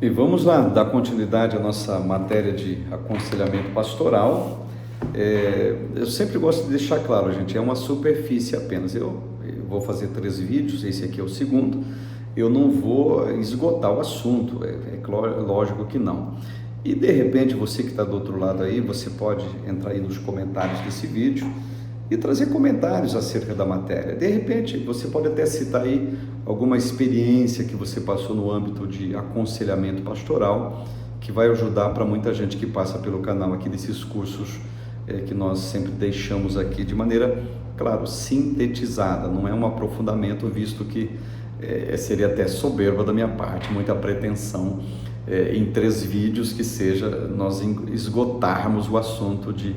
E vamos lá dar continuidade à nossa matéria de aconselhamento pastoral. Eu sempre gosto de deixar claro, gente, é uma superfície apenas. Eu vou fazer 3 vídeos, esse aqui é o segundo. Eu não vou esgotar o assunto, lógico que não. E de repente você que está do outro lado aí, você pode entrar aí nos comentários desse vídeo e trazer comentários acerca da matéria. De repente você pode até citar aí alguma experiência que você passou no âmbito de aconselhamento pastoral, que vai ajudar para muita gente que passa pelo canal aqui desses cursos que nós sempre deixamos aqui de maneira, claro, sintetizada, não é um aprofundamento, visto que seria até soberba da minha parte, muita pretensão em 3 vídeos que seja nós esgotarmos o assunto de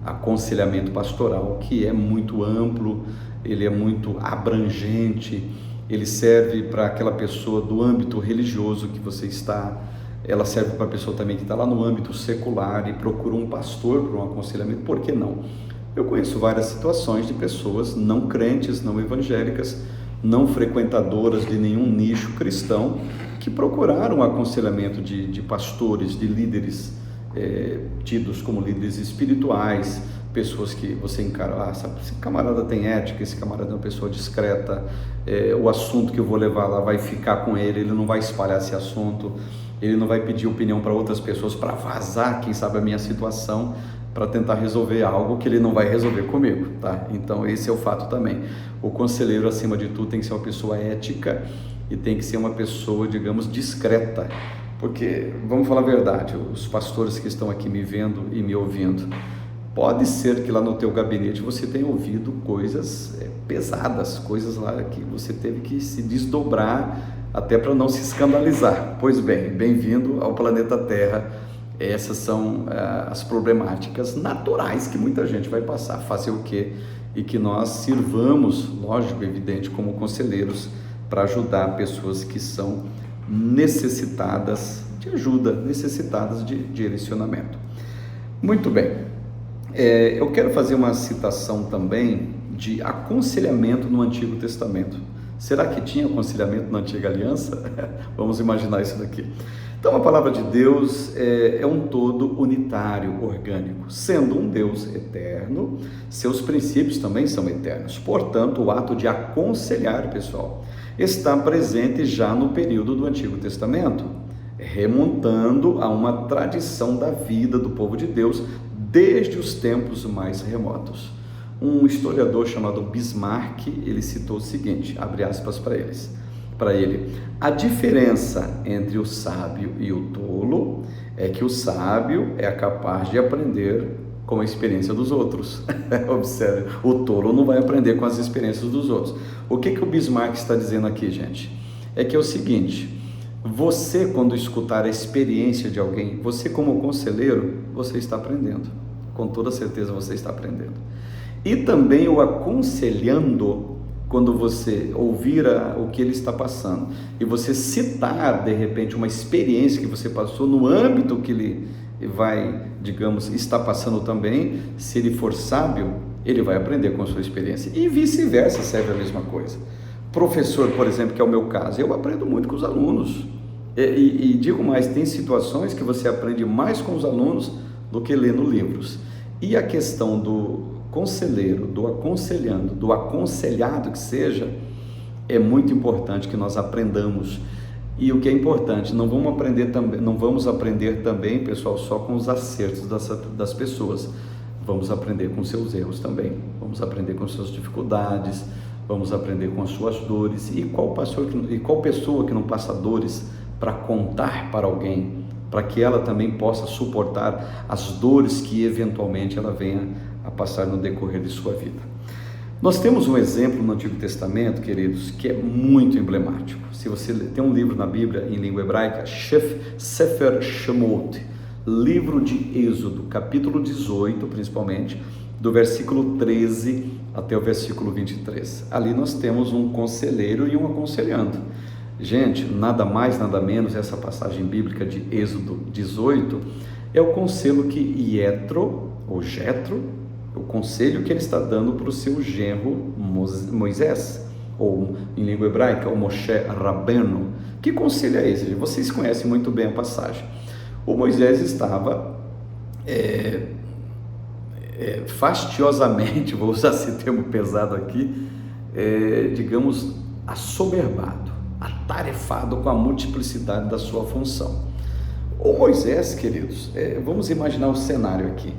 aconselhamento pastoral, que é muito amplo, ele é muito abrangente, ele serve para aquela pessoa do âmbito religioso que você está, ela serve para a pessoa também que está lá no âmbito secular e procura um pastor para um aconselhamento, por que não? Eu conheço várias situações de pessoas não crentes, não evangélicas, não frequentadoras de nenhum nicho cristão, que procuraram aconselhamento de pastores, de líderes tidos como líderes espirituais, pessoas que você encara, esse camarada tem ética, esse camarada é uma pessoa discreta, o assunto que eu vou levar lá vai ficar com ele não vai espalhar esse assunto, ele não vai pedir opinião para outras pessoas para vazar, quem sabe, a minha situação, para tentar resolver algo que ele não vai resolver comigo, tá? Então esse é o fato também. O conselheiro, acima de tudo, tem que ser uma pessoa ética e tem que ser uma pessoa, digamos, discreta, porque, vamos falar a verdade, os pastores que estão aqui me vendo e me ouvindo, pode ser que lá no teu gabinete você tenha ouvido coisas pesadas, coisas lá que você teve que se desdobrar até para não se escandalizar. Pois bem, bem-vindo ao planeta Terra. Essas são as problemáticas naturais que muita gente vai passar, fazer o quê? E que nós sirvamos, lógico, evidente, como conselheiros, para ajudar pessoas que são necessitadas de ajuda, necessitadas de direcionamento. Muito bem, eu quero fazer uma citação também de aconselhamento no Antigo Testamento. Será que tinha aconselhamento na Antiga Aliança? Vamos imaginar isso daqui. Então a palavra de Deus é um todo unitário, orgânico. Sendo um Deus eterno, seus princípios também são eternos. Portanto, o ato de aconselhar, pessoal, está presente já no período do Antigo Testamento, remontando a uma tradição da vida do povo de Deus desde os tempos mais remotos. Um historiador chamado Bismarck, ele citou o seguinte, abre aspas para ele, a diferença entre o sábio e o tolo é que o sábio é capaz de aprender com a experiência dos outros. Observe, o tolo não vai aprender com as experiências dos outros. O que o Bismarck está dizendo aqui, gente? É que é o seguinte, você, quando escutar a experiência de alguém, você como conselheiro, você está aprendendo. Com toda certeza você está aprendendo. E também o aconselhando, quando você ouvir o que ele está passando e você citar, de repente, uma experiência que você passou no âmbito que ele vai, digamos, está passando também, se ele for sábio, ele vai aprender com a sua experiência. E vice-versa, serve a mesma coisa. Professor, por exemplo, que é o meu caso, eu aprendo muito com os alunos. E digo mais, tem situações que você aprende mais com os alunos do que lendo livros. E a questão do conselheiro, do aconselhando, do aconselhado que seja, é muito importante que nós aprendamos. E o que é importante, não vamos aprender também, pessoal, só com os acertos das pessoas. Vamos aprender com seus erros também. Vamos aprender com suas dificuldades, vamos aprender com as suas dores. E qual pessoa que não passa dores para contar para alguém, para que ela também possa suportar as dores que eventualmente ela venha a passar no decorrer de sua vida. Nós temos um exemplo no Antigo Testamento, queridos, que é muito emblemático. Se você tem um livro na Bíblia em língua hebraica, Sefer Shemot, livro de Êxodo, capítulo 18, principalmente, do versículo 13 até o versículo 23. Ali nós temos um conselheiro e um aconselhando. Gente, nada mais, nada menos, essa passagem bíblica de Êxodo 18 é o conselho que Ietro, ou Jetro, o conselho que ele está dando para o seu genro Moisés, ou em língua hebraica, o Moshe Rabbeinu. Que conselho é esse? Vocês conhecem muito bem a passagem. O Moisés estava fastiosamente, vou usar esse termo pesado aqui, digamos, assoberbado, atarefado com a multiplicidade da sua função. O Moisés, queridos, vamos imaginar o cenário aqui.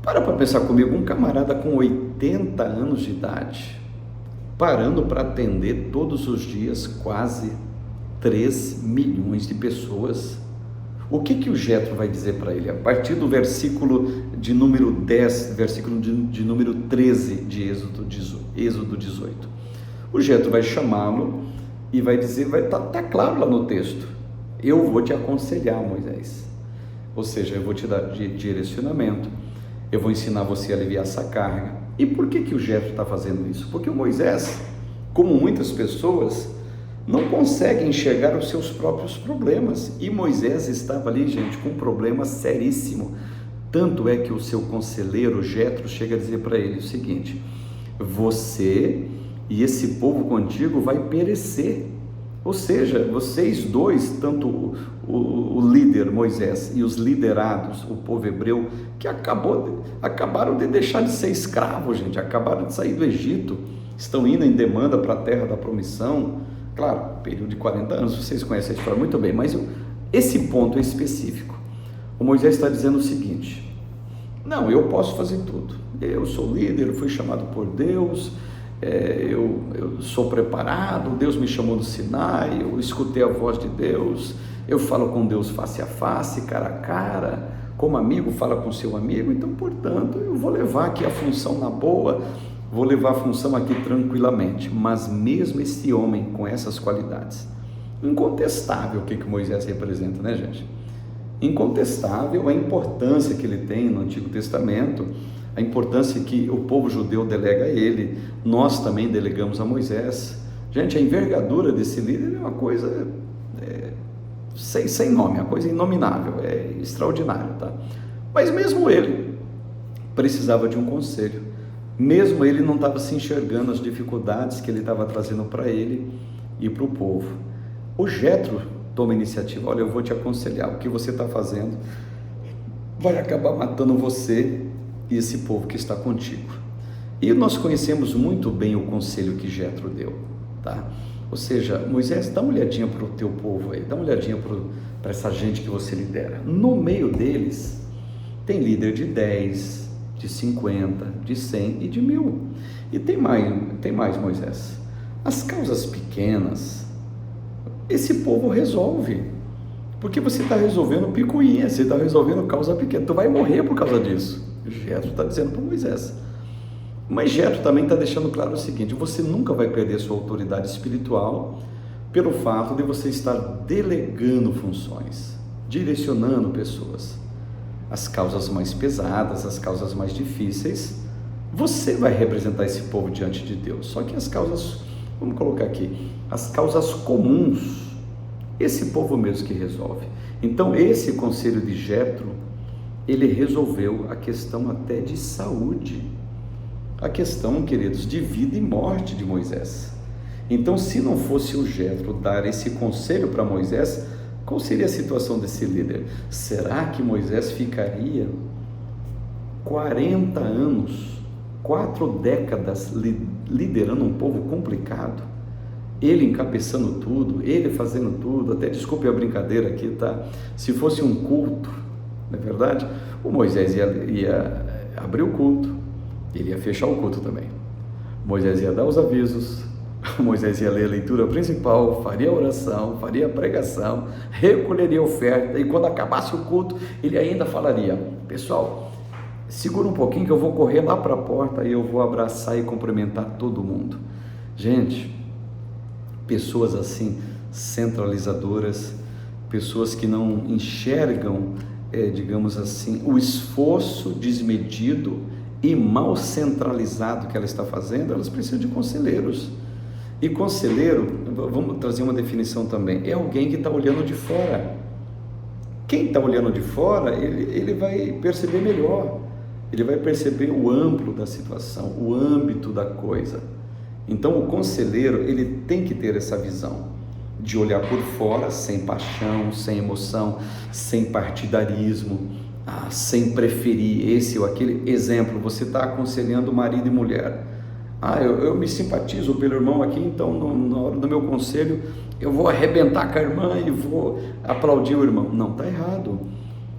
Para pensar comigo, um camarada com 80 anos de idade, parando para atender todos os dias quase 3 milhões de pessoas. O que o Jetro vai dizer para ele? A partir do versículo de número 10, versículo de número 13 de Êxodo 18. O Jetro vai chamá-lo e vai dizer, vai estar claro lá no texto, eu vou te aconselhar, Moisés. Ou seja, eu vou te dar direcionamento, eu vou ensinar você a aliviar essa carga. E por que o Jetro está fazendo isso? Porque o Moisés, como muitas pessoas, não consegue enxergar os seus próprios problemas. E Moisés estava ali, gente, com um problema seríssimo. Tanto é que o seu conselheiro, Jetro, chega a dizer para ele o seguinte: você e esse povo contigo vai perecer. Ou seja, vocês dois, tanto o líder Moisés e os liderados, o povo hebreu, que acabaram de deixar de ser escravos, gente, acabaram de sair do Egito, estão indo em demanda para a terra da promissão. Claro, período de 40 anos, vocês conhecem a história muito bem, mas esse ponto é específico. O Moisés está dizendo o seguinte: não, eu posso fazer tudo, eu sou líder, eu fui chamado por Deus, eu sou preparado, Deus me chamou no Sinai, eu escutei a voz de Deus, eu falo com Deus face a face, cara a cara, como amigo fala com seu amigo, então, portanto, eu vou levar aqui a função na boa, vou levar a função aqui tranquilamente. Mas mesmo esse homem com essas qualidades, incontestável o que Moisés representa, né, gente? Incontestável a importância que ele tem no Antigo Testamento, a importância que o povo judeu delega a ele, nós também delegamos a Moisés. Gente, a envergadura desse líder é uma coisa sem nome, uma coisa inominável, é extraordinário, tá? Mas mesmo ele precisava de um conselho, mesmo ele não estava se enxergando as dificuldades que ele estava trazendo para ele e para o povo. O Jetro toma a iniciativa: olha, eu vou te aconselhar, o que você está fazendo vai acabar matando você e esse povo que está contigo. E nós conhecemos muito bem o conselho que Jetro deu, tá? Ou seja, Moisés, dá uma olhadinha para o teu povo aí, dá uma olhadinha para essa gente que você lidera. No meio deles tem líder de 10, de 50, de 100 e de 1000. E tem mais, Moisés. As causas pequenas, esse povo resolve, porque você está resolvendo picuinha, você está resolvendo causa pequena, tu vai morrer por causa disso. Jetro está dizendo para Moisés. Mas Jetro também está deixando claro o seguinte: você nunca vai perder sua autoridade espiritual pelo fato de você estar delegando funções, direcionando pessoas. As causas mais pesadas, as causas mais difíceis, você vai representar esse povo diante de Deus. Só que as causas, vamos colocar aqui, as causas comuns, esse povo mesmo que resolve. Então esse conselho de Jetro, ele resolveu a questão até de saúde, a questão, queridos, de vida e morte de Moisés. Então, se não fosse o Jetro dar esse conselho para Moisés, qual seria a situação desse líder? Será que Moisés ficaria 40 anos, 4 décadas liderando um povo complicado? Ele encabeçando tudo, ele fazendo tudo, até desculpe a brincadeira aqui, tá? Se fosse um culto, não é verdade? O Moisés ia abrir o culto, ele ia fechar o culto também. Moisés ia dar os avisos, Moisés ia ler a leitura principal, faria a oração, faria a pregação, recolheria a oferta, e quando acabasse o culto, ele ainda falaria: pessoal, segura um pouquinho que eu vou correr lá para a porta e eu vou abraçar e cumprimentar todo mundo. Gente, pessoas assim, centralizadoras, pessoas que não enxergam, digamos assim, o esforço desmedido e mal centralizado que ela está fazendo, elas precisam de conselheiros. E conselheiro, vamos trazer uma definição também, é alguém que está olhando de fora. Quem está olhando de fora, ele vai perceber melhor, ele vai perceber o amplo da situação, o âmbito da coisa. Então o conselheiro, ele tem que ter essa visão de olhar por fora, sem paixão, sem emoção, sem partidarismo, sem preferir esse ou aquele. Exemplo, você está aconselhando marido e mulher. Eu me simpatizo pelo irmão aqui, então na hora do meu conselho eu vou arrebentar com a irmã e vou aplaudir o irmão. Não, está errado.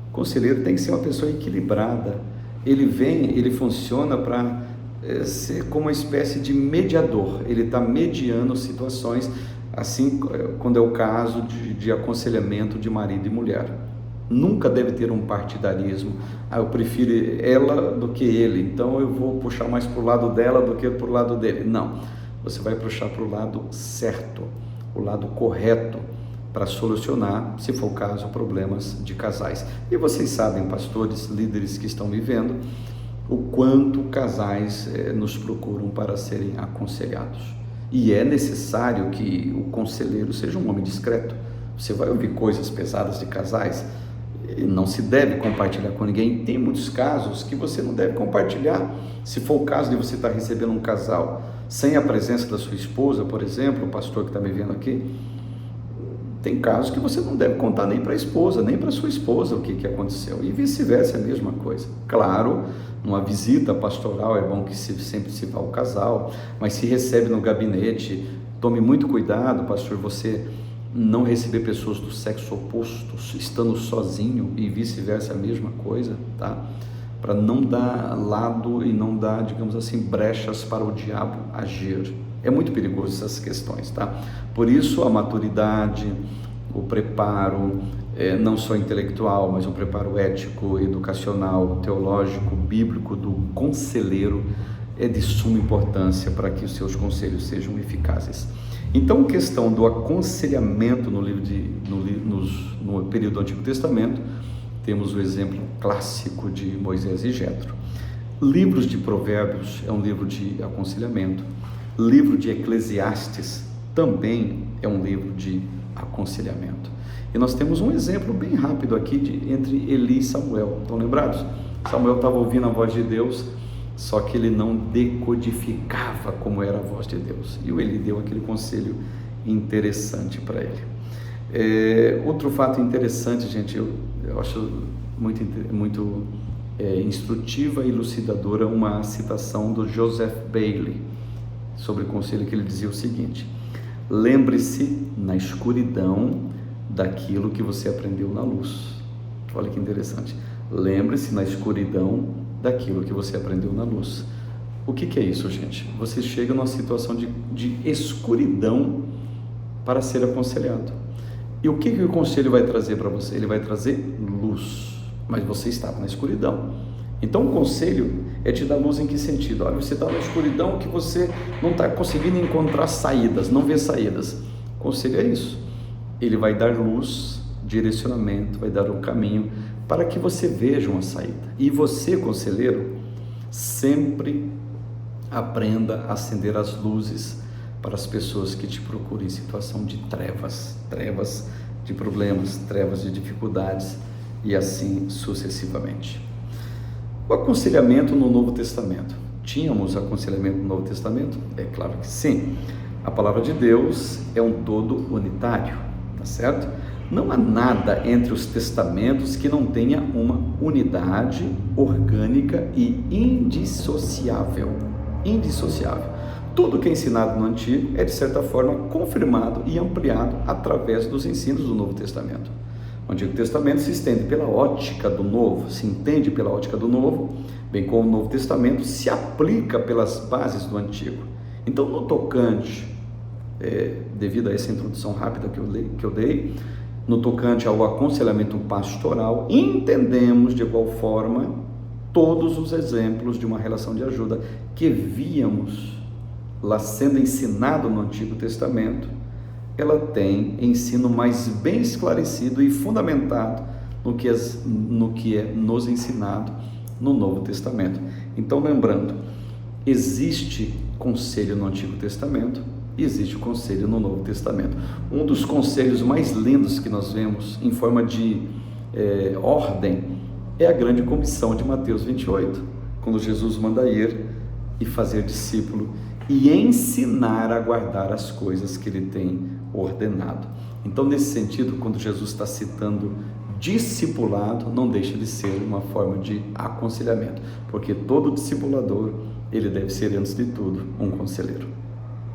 O conselheiro tem que ser uma pessoa equilibrada. Ele funciona para ser como uma espécie de mediador. Ele está mediando situações, assim, quando é o caso de aconselhamento de marido e mulher. Nunca deve ter um partidarismo. Eu prefiro ela do que ele, então eu vou puxar mais para o lado dela do que para o lado dele. Não, você vai puxar para o lado certo, o lado correto, para solucionar, se for o caso, problemas de casais. E vocês sabem, pastores, líderes que estão me vendo, o quanto casais nos procuram para serem aconselhados. E é necessário que o conselheiro seja um homem discreto. Você vai ouvir coisas pesadas de casais, não se deve compartilhar com ninguém. Tem muitos casos que você não deve compartilhar. Se for o caso de você estar recebendo um casal sem a presença da sua esposa, por exemplo, o pastor que está me vendo aqui, tem casos que você não deve contar nem para a esposa, nem para sua esposa o que aconteceu, e vice-versa, é a mesma coisa. Claro, numa visita pastoral é bom que sempre se vá ao casal, mas se recebe no gabinete, tome muito cuidado, pastor, você não receber pessoas do sexo oposto, estando sozinho, e vice-versa, a mesma coisa, tá? Para não dar lado e não dar, digamos assim, brechas para o diabo agir. É muito perigoso essas questões, tá? Por isso a maturidade, o preparo, não só intelectual, mas o preparo ético, educacional, teológico, bíblico do conselheiro é de suma importância para que os seus conselhos sejam eficazes. Então, a questão do aconselhamento no período do Antigo Testamento, temos o exemplo clássico de Moisés e Jetro. Livros de Provérbios é um livro de aconselhamento. Livro de Eclesiastes também é um livro de aconselhamento. E nós temos um exemplo bem rápido aqui entre Eli e Samuel. Estão lembrados? Samuel estava ouvindo a voz de Deus, só que ele não decodificava como era a voz de Deus. E o Eli deu aquele conselho interessante para ele. Outro fato interessante, gente, eu acho muito instrutiva e elucidadora uma citação do Joseph Bailey sobre o conselho, que ele dizia o seguinte: lembre-se na escuridão daquilo que você aprendeu na luz. Olha que interessante. Lembre-se na escuridão daquilo que você aprendeu na luz. O que é isso, gente? Você chega numa situação de escuridão para ser aconselhado. E o que o conselho vai trazer para você? Ele vai trazer luz, mas você estava na escuridão. Então o conselho é te dar luz em que sentido? Olha, você está na escuridão que você não está conseguindo encontrar saídas, não vê saídas. O conselho é isso. Ele vai dar luz, direcionamento, vai dar um caminho para que você veja uma saída. E você, conselheiro, sempre aprenda a acender as luzes para as pessoas que te procuram em situação de trevas de problemas, trevas de dificuldades e assim sucessivamente. O aconselhamento no Novo Testamento. Tínhamos aconselhamento no Novo Testamento? É claro que sim. A palavra de Deus é um todo unitário, tá certo? Não há nada entre os testamentos que não tenha uma unidade orgânica e indissociável. Tudo que é ensinado no Antigo é, de certa forma, confirmado e ampliado através dos ensinos do Novo Testamento. O Antigo Testamento se estende pela ótica do Novo, se entende pela ótica do Novo, bem como o Novo Testamento se aplica pelas bases do Antigo. Então, no tocante, devido a essa introdução rápida que eu dei, no tocante ao aconselhamento pastoral, entendemos de igual forma todos os exemplos de uma relação de ajuda que víamos lá sendo ensinado no Antigo Testamento. Ela tem ensino mais bem esclarecido e fundamentado no que é nos ensinado no Novo Testamento. Então, lembrando, existe conselho no Antigo Testamento e existe o conselho no Novo Testamento. Um dos conselhos mais lindos que nós vemos em forma de ordem é a grande comissão de Mateus 28, quando Jesus manda ir e fazer discípulo e ensinar a guardar as coisas que ele tem ordenado. Então, nesse sentido, quando Jesus está citando discipulado, não deixa de ser uma forma de aconselhamento, porque todo discipulador, ele deve ser, antes de tudo, um conselheiro.